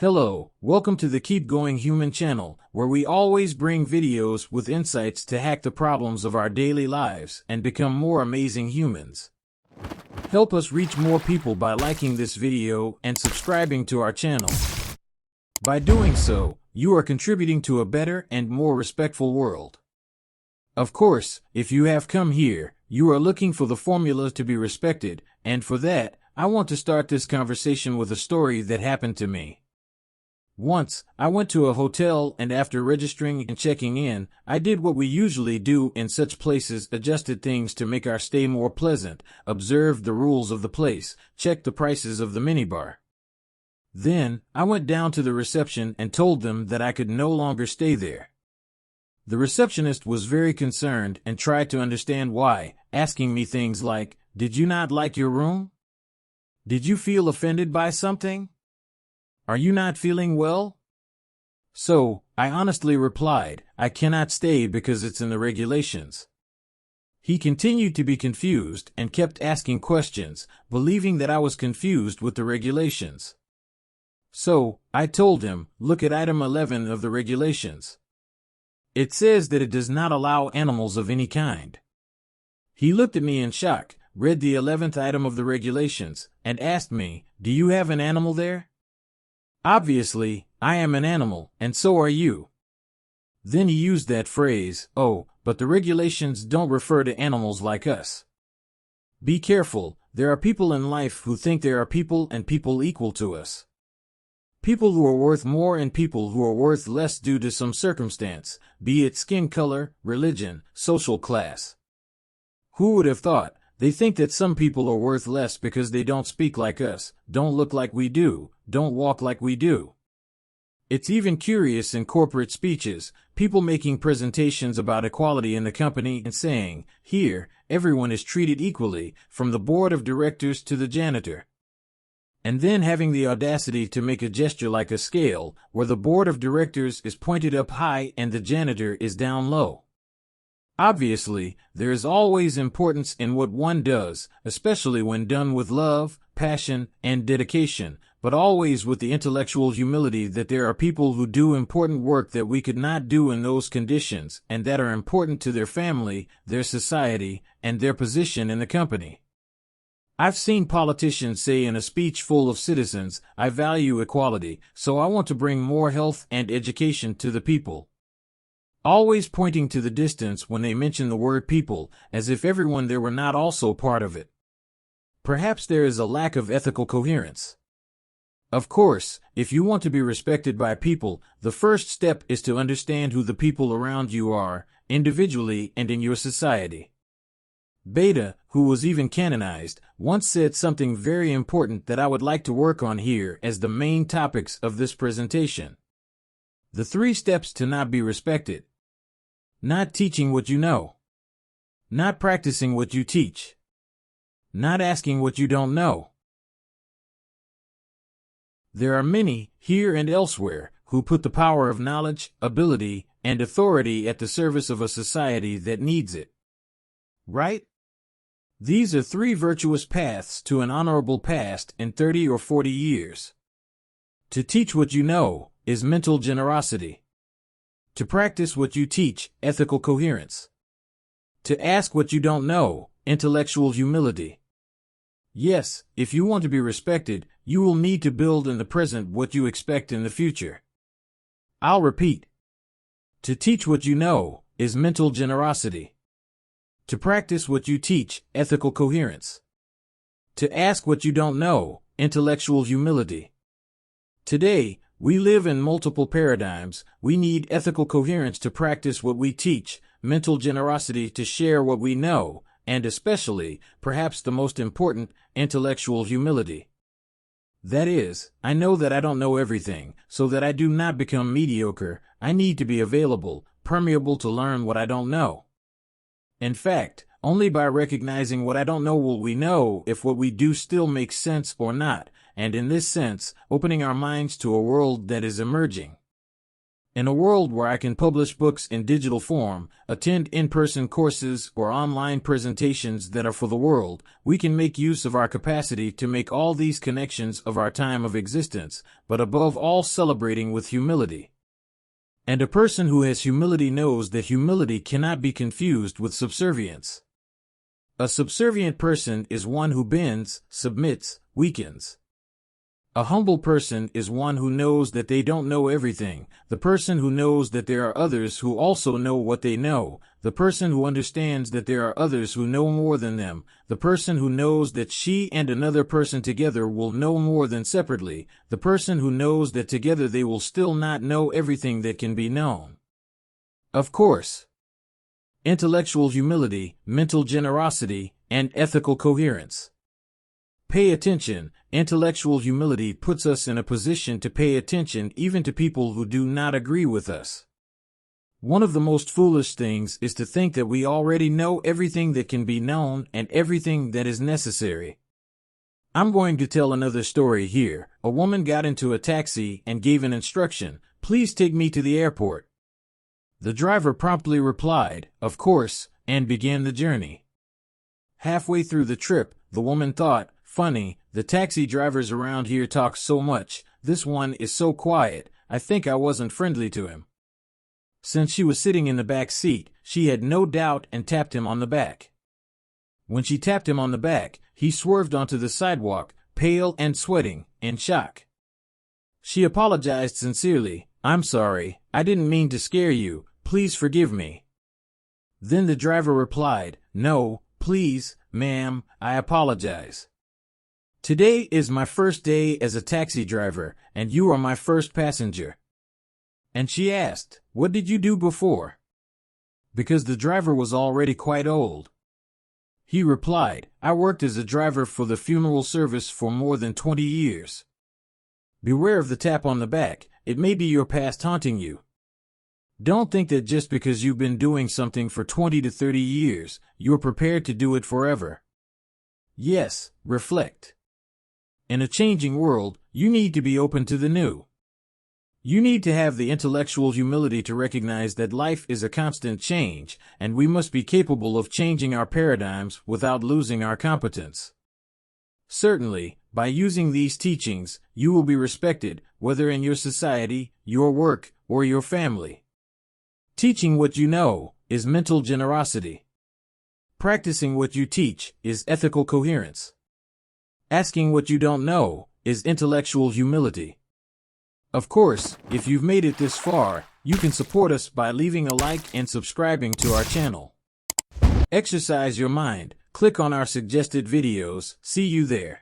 Hello, welcome to the Keep Going Human channel, where we always bring videos with insights to hack the problems of our daily lives and become more amazing humans. Help us reach more people by liking this video and subscribing to our channel. By doing so, you are contributing to a better and more respectful world. Of course, if you have come here, you are looking for the formula to be respected, and for that, I want to start this conversation with a story that happened to me. Once, I went to a hotel and after registering and checking in, I did what we usually do in such places, adjusted things to make our stay more pleasant, observed the rules of the place, checked the prices of the minibar. Then, I went down to the reception and told them that I could no longer stay there. The receptionist was very concerned and tried to understand why, asking me things like, "Did you not like your room? Did you feel offended by something? Are you not feeling well?" So, I honestly replied, "I cannot stay because it's in the regulations." He continued to be confused and kept asking questions, believing that I was confused with the regulations. So, I told him, "Look at item 11 of the regulations. It says that it does not allow animals of any kind." He looked at me in shock, read the 11th item of the regulations, and asked me, "Do you have an animal there?" Obviously, I am an animal, and so are you. Then he used that phrase, "Oh, but the regulations don't refer to animals like us." Be careful, there are people in life who think there are people and people equal to us. People who are worth more and people who are worth less due to some circumstance, be it skin color, religion, social class. Who would have thought? They think that some people are worth less because they don't speak like us, don't look like we do, don't walk like we do. It's even curious in corporate speeches, people making presentations about equality in the company and saying, "Here, everyone is treated equally, from the board of directors to the janitor." And then having the audacity to make a gesture like a scale, where the board of directors is pointed up high and the janitor is down low. Obviously, there is always importance in what one does, especially when done with love, passion, and dedication, but always with the intellectual humility that there are people who do important work that we could not do in those conditions, and that are important to their family, their society, and their position in the company. I've seen politicians say in a speech full of citizens, "I value equality, so I want to bring more health and education to the people." Always pointing to the distance when they mention the word people, as if everyone there were not also part of it. Perhaps there is a lack of ethical coherence. Of course, if you want to be respected by people, the first step is to understand who the people around you are, individually and in your society. Beta, who was even canonized, once said something very important that I would like to work on here as the main topics of this presentation. The 3 steps to not be respected. Not teaching what you know. Not practicing what you teach. Not asking what you don't know. There are many, here and elsewhere, who put the power of knowledge, ability, and authority at the service of a society that needs it. Right? These are 3 virtuous paths to an honorable past in 30 or 40 years. To teach what you know is mental generosity. To practice what you teach, ethical coherence. To ask what you don't know, intellectual humility. Yes, if you want to be respected, you will need to build in the present what you expect in the future. I'll repeat. To teach what you know is mental generosity. To practice what you teach, ethical coherence. To ask what you don't know, intellectual humility. Today, we live in multiple paradigms. We need ethical coherence to practice what we teach, mental generosity to share what we know, and especially, perhaps the most important, intellectual humility. That is, I know that I don't know everything, so that I do not become mediocre. I need to be available, permeable to learn what I don't know. In fact, only by recognizing what I don't know will we know if what we do still makes sense or not, and in this sense, opening our minds to a world that is emerging. In a world where I can publish books in digital form, attend in-person courses, or online presentations that are for the world, we can make use of our capacity to make all these connections of our time of existence, but above all celebrating with humility. And a person who has humility knows that humility cannot be confused with subservience. A subservient person is one who bends, submits, weakens. A humble person is one who knows that they don't know everything, the person who knows that there are others who also know what they know, the person who understands that there are others who know more than them, the person who knows that she and another person together will know more than separately, the person who knows that together they will still not know everything that can be known. Of course, intellectual humility, mental generosity, and ethical coherence. Pay attention. Intellectual humility puts us in a position to pay attention even to people who do not agree with us. One of the most foolish things is to think that we already know everything that can be known and everything that is necessary. I'm going to tell another story here. A woman got into a taxi and gave an instruction, "Please take me to the airport." The driver promptly replied, "Of course," and began the journey. Halfway through the trip, the woman thought, "Funny, the taxi drivers around here talk so much, this one is so quiet, I think I wasn't friendly to him." Since she was sitting in the back seat, she had no doubt and tapped him on the back. When she tapped him on the back, he swerved onto the sidewalk, pale and sweating, in shock. She apologized sincerely, "I'm sorry, I didn't mean to scare you, please forgive me." Then the driver replied, "No, please, ma'am, I apologize. Today is my first day as a taxi driver, and you are my first passenger." And she asked, "What did you do before?" Because the driver was already quite old. He replied, "I worked as a driver for the funeral service for more than 20 years. Beware of the tap on the back, it may be your past haunting you. Don't think that just because you've been doing something for 20 to 30 years, you're prepared to do it forever. Yes, reflect. In a changing world, you need to be open to the new. You need to have the intellectual humility to recognize that life is a constant change, and we must be capable of changing our paradigms without losing our competence. Certainly, by using these teachings, you will be respected, whether in your society, your work, or your family. Teaching what you know is mental generosity. Practicing what you teach is ethical coherence. Asking what you don't know is intellectual humility. Of course, if you've made it this far, you can support us by leaving a like and subscribing to our channel. Exercise your mind. Click on our suggested videos. See you there.